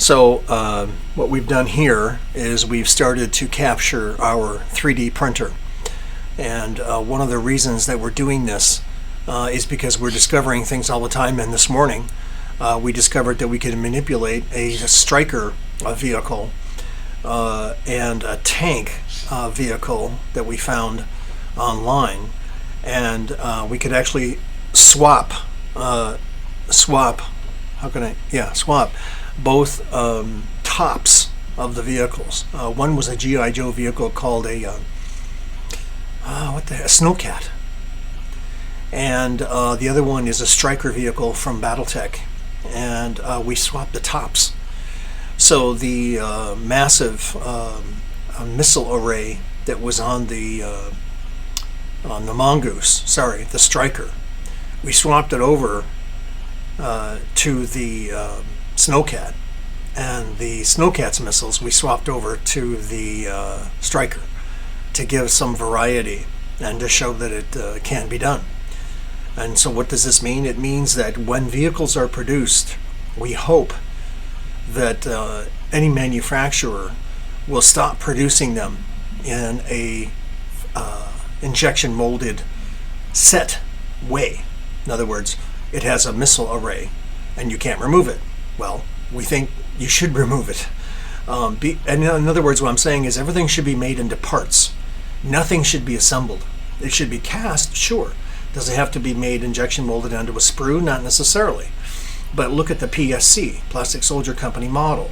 So what we've done here is we've started to capture our 3D printer. And one of the reasons that we're doing this is because we're discovering things all the time. And this morning we discovered that we could manipulate a Striker vehicle and a tank vehicle that we found online. And we could actually swap both tops of the vehicles. One was a G.I. Joe vehicle called a Snowcat, and the other one is a Striker vehicle from BattleTech, and we swapped the tops. So the massive missile array that was on the the Striker, we swapped it over to the Snowcat, and the Snowcat's missiles we swapped over to the Striker to give some variety and to show that it can be done. And so what does this mean? It means that when vehicles are produced, we hope that any manufacturer will stop producing them in a injection molded set way. In other words, it has a missile array and you can't remove it. Well, we think you should remove it. And in other words, what I'm saying is everything should be made into parts. Nothing should be assembled. It should be cast, sure. Does it have to be made injection molded onto a sprue? Not necessarily. But look at the PSC, Plastic Soldier Company model,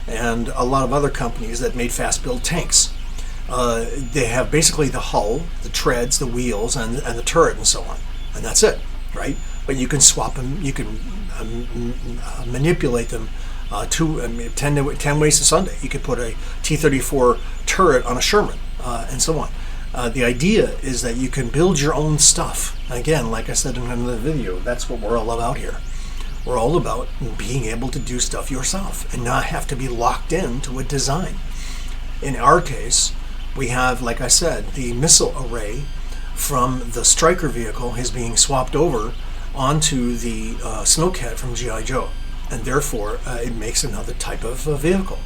and a lot of other companies that made fast build tanks. They have basically the hull, the treads, the wheels, and the turret and so on. And that's it, right? But you can swap them, you can manipulate them 10 ways to Sunday. You could put a T-34 turret on a Sherman and so on. The idea is that you can build your own stuff. Again, like I said in another video, that's what we're all about here. We're all about being able to do stuff yourself and not have to be locked into a design. In our case, we have, like I said, the missile array from the Striker vehicle is being swapped over onto the Snowcat from G.I. Joe, and therefore it makes another type of vehicle.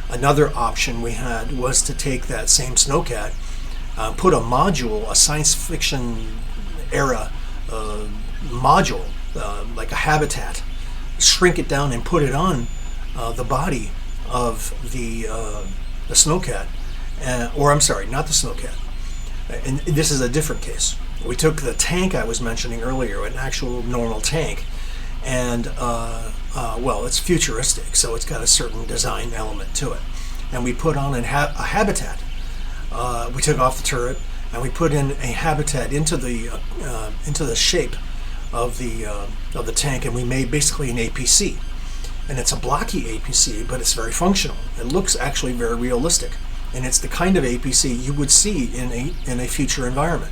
Another option we had was to take that same Snowcat, put a module, a science fiction era module, like a habitat, shrink it down and put it on the body of the Snowcat, or I'm sorry, not the Snowcat. And this is a different case. We took the tank I was mentioning earlier, an actual normal tank, and well, it's futuristic, so it's got a certain design element to it. And we put on a habitat. We took off the turret and we put in a habitat into the shape of the tank, and we made basically an APC. And it's a blocky APC, but it's very functional. It looks actually very realistic, and it's the kind of APC you would see in a future environment.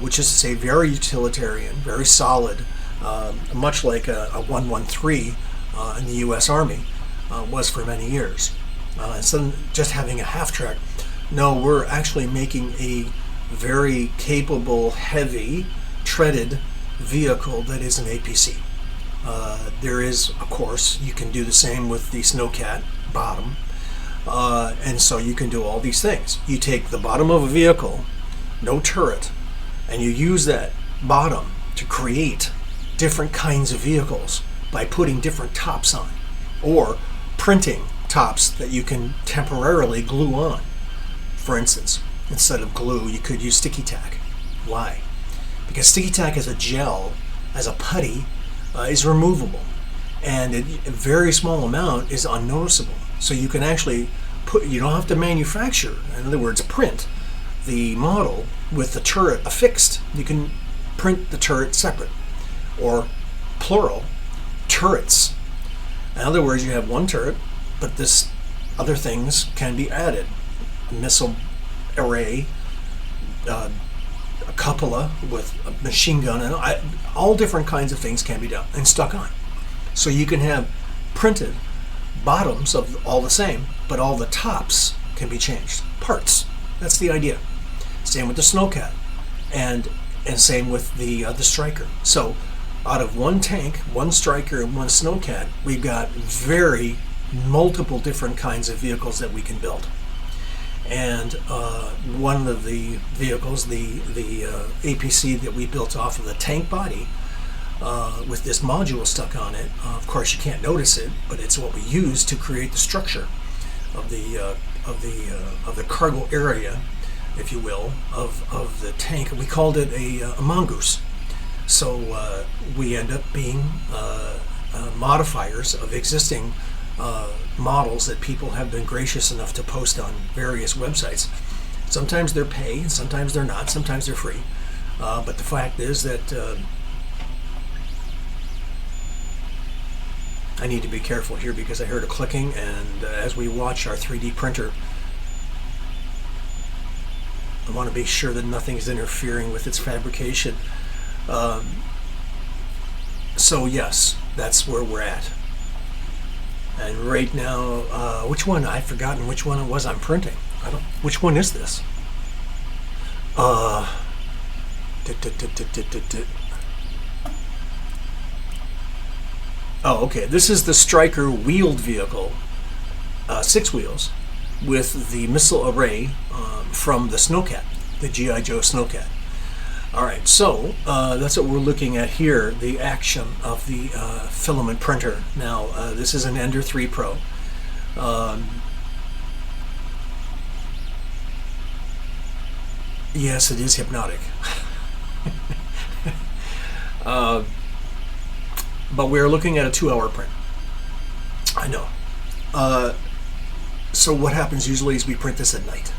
Which is to say, very utilitarian, very solid, much like a 113 in the U.S. Army was for many years. Instead of just having a half-track, no, we're actually making a very capable, heavy, treaded vehicle that is an APC. There is, of course, you can do the same with the Snowcat bottom, and so you can do all these things. You take the bottom of a vehicle, no turret, and you use that bottom to create different kinds of vehicles by putting different tops on, or printing tops that you can temporarily glue on. For instance, instead of glue, you could use sticky tack. Why? Because sticky tack as a gel, as a putty, is removable, and a very small amount is unnoticeable. So you can actually you don't have to manufacture, in other words, print the model with the turret affixed. You can print the turret separate, or plural, turrets. In other words, you have one turret, but this other things can be added. A missile array, a cupola with a machine gun, and all different kinds of things can be done and stuck on. So you can have printed bottoms of all the same, but all the tops can be changed. Parts. That's the idea. Same with the Snowcat, and same with the Striker. So out of one tank, one Striker, and one Snowcat, we've got very, multiple different kinds of vehicles that we can build. And one of the vehicles, the APC that we built off of the tank body, with this module stuck on it. Of course, you can't notice it, but it's what we use to create the structure of the cargo area, if you will, of the tank. And we called it a mongoose. So we end up being modifiers of existing models that people have been gracious enough to post on various websites. Sometimes they're pay, sometimes they're not, sometimes they're free. But the fact is that I need to be careful here because I heard a clicking, and as we watch our 3D printer, I want to be sure that nothing is interfering with its fabrication. So yes, that's where we're at. And right now, which one? I've forgotten which one it was I'm printing. Which one is this? Oh, okay. This is the Striker wheeled vehicle, 6 wheels, with the missile array from the Snowcat, the G.I. Joe Snowcat. All right, so that's what we're looking at here, the action of the filament printer. Now, this is an Ender 3 Pro. Yes, it is hypnotic. But we're looking at a 2-hour print. I know. So what happens usually is we print this at night.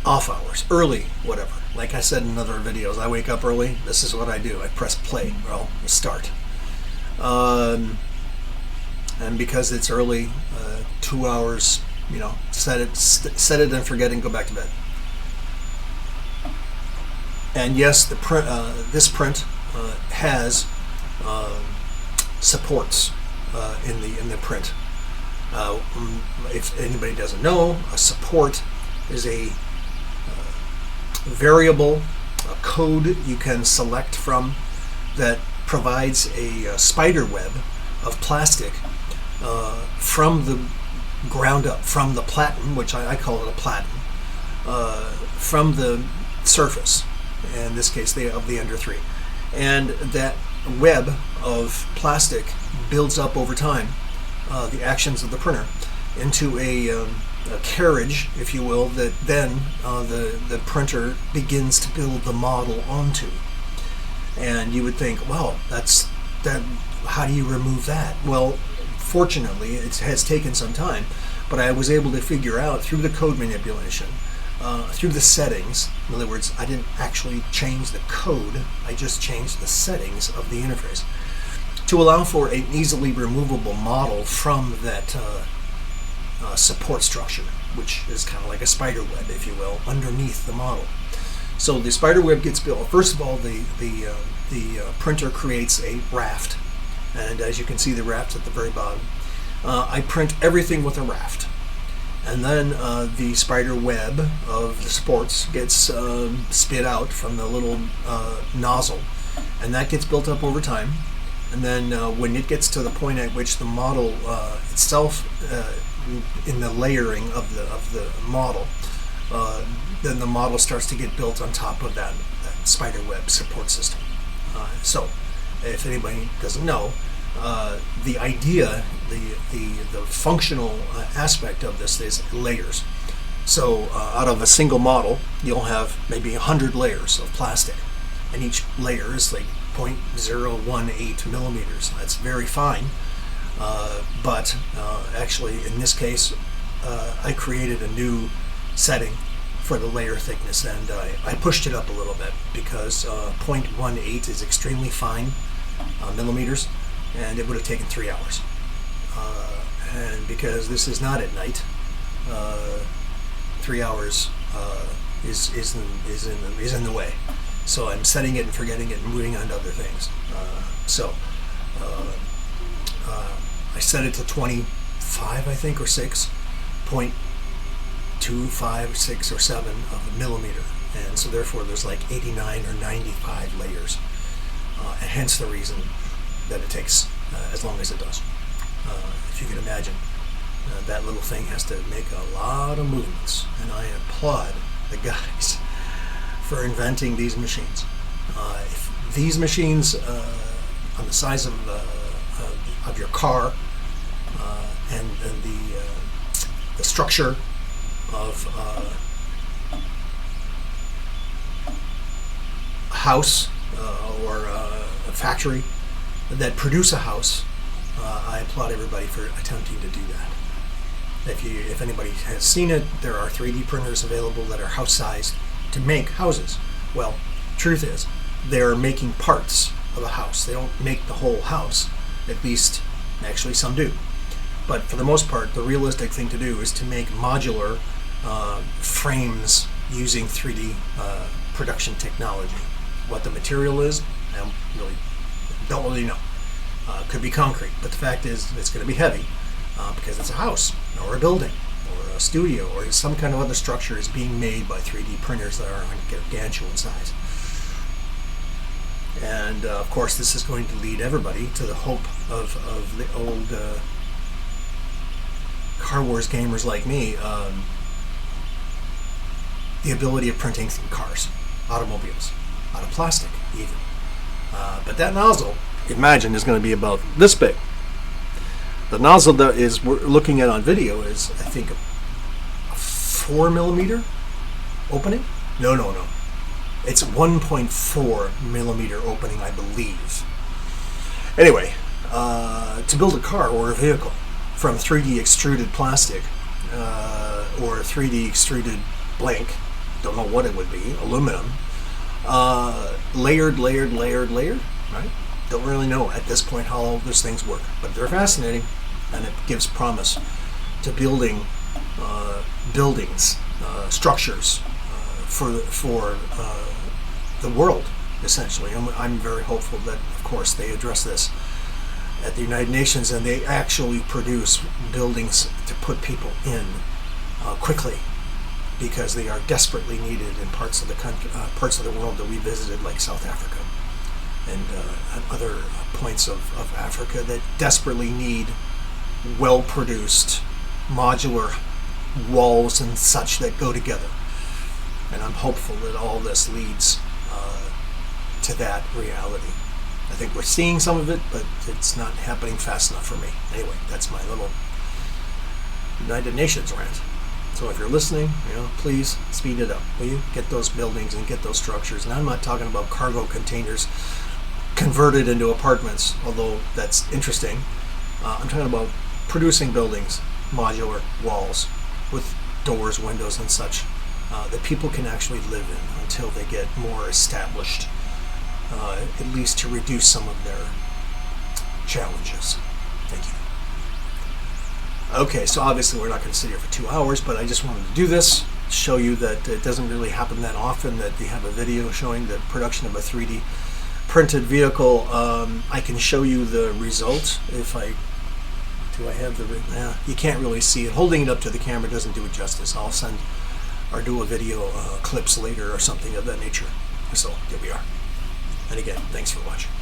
Off hours, early, whatever. Like I said in other videos, I wake up early. This is what I do. I press play. Well, start. And because it's early, 2 hours, set it and forget it and go back to bed. And yes, the print, this print has supports in the print. If anybody doesn't know, a support is a variable, a code you can select from that provides a spider web of plastic from the ground up, from the platen, which I call it a platen, from the surface, in this case of the Ender 3. And that web of plastic builds up over time, the actions of the printer, into a carriage, if you will, that then the printer begins to build the model onto. And you would think, well, how do you remove that? Well, fortunately, it has taken some time, but I was able to figure out through the code manipulation, through the settings. In other words, I didn't actually change the code, I just changed the settings of the interface to allow for an easily removable model from that support structure, which is kind of like a spider web, if you will, underneath the model. So the spider web gets built. First of all, the printer creates a raft, and as you can see, the raft's at the very bottom. I print everything with a raft, and then the spider web of the supports gets spit out from the little nozzle, and that gets built up over time. And then when it gets to the point at which the model itself, in the layering of the model, then the model starts to get built on top of that spider web support system. So, if anybody doesn't know, the idea, the functional aspect of this is layers. So, out of a single model, you'll have maybe 100 layers of plastic, and each layer is like 0.018 millimeters. That's very fine. But actually, in this case, I created a new setting for the layer thickness, and I pushed it up a little bit because 0.18 is extremely fine millimeters, and it would have taken 3 hours. And because this is not at night, 3 hours is in the way. So I'm setting it and forgetting it and moving on to other things. I set it to 25, I think, or 6.25, 6 or 7 of a millimeter, and so therefore there's like 89 or 95 layers, and hence the reason that it takes as long as it does, if you can imagine. that little thing has to make a lot of movements, and I applaud the guys for inventing these machines. If these machines on the size of your car and the structure of a house or a factory that produce a house, I applaud everybody for attempting to do that. If anybody has seen it, there are 3D printers available that are house-sized to make houses. Well, truth is, they're making parts of a house. They don't make the whole house. At least, actually, some do. But for the most part, the realistic thing to do is to make modular frames using 3D production technology. What the material is, I don't really know. Could be concrete, but the fact is it's going to be heavy because it's a house or a building or a studio or some kind of other structure is being made by 3D printers that are gargantuan size. And of course, this is going to lead everybody to the hope of the old Car Wars gamers like me, the ability of printing cars, automobiles, out of plastic even. But that nozzle, imagine, is going to be about this big. The nozzle that we're looking at on video is, I think, a 4mm opening? No. It's 1.4 millimeter opening, I believe. Anyway, to build a car or a vehicle from 3D extruded plastic or 3D extruded blank, don't know what it would be, aluminum, layered, right? Don't really know at this point how all those things work, but they're fascinating, and it gives promise to building buildings, structures for the world, essentially. I'm very hopeful that, of course, they address this at the United Nations and they actually produce buildings to put people in quickly, because they are desperately needed in parts of the country, parts of the world that we visited, like South Africa and other points of Africa that desperately need well-produced modular walls and such that go together. And I'm hopeful that all this leads to that reality. I think we're seeing some of it, but it's not happening fast enough for me. Anyway, that's my little United Nations rant. So if you're listening, please speed it up. Will you get those buildings and get those structures? And I'm not talking about cargo containers converted into apartments, although that's interesting. I'm talking about producing buildings, modular walls with doors, windows, and such that people can actually live in until they get more established, at least to reduce some of their challenges. Thank you. Okay, so obviously we're not going to sit here for 2 hours, but I just wanted to do this, show you that it doesn't really happen that often that we have a video showing the production of a 3D printed vehicle. I can show you the result if I have the, you can't really see it. Holding it up to the camera doesn't do it justice. I'll send or do a video clips later or something of that nature. So here we are. And again, thanks for watching.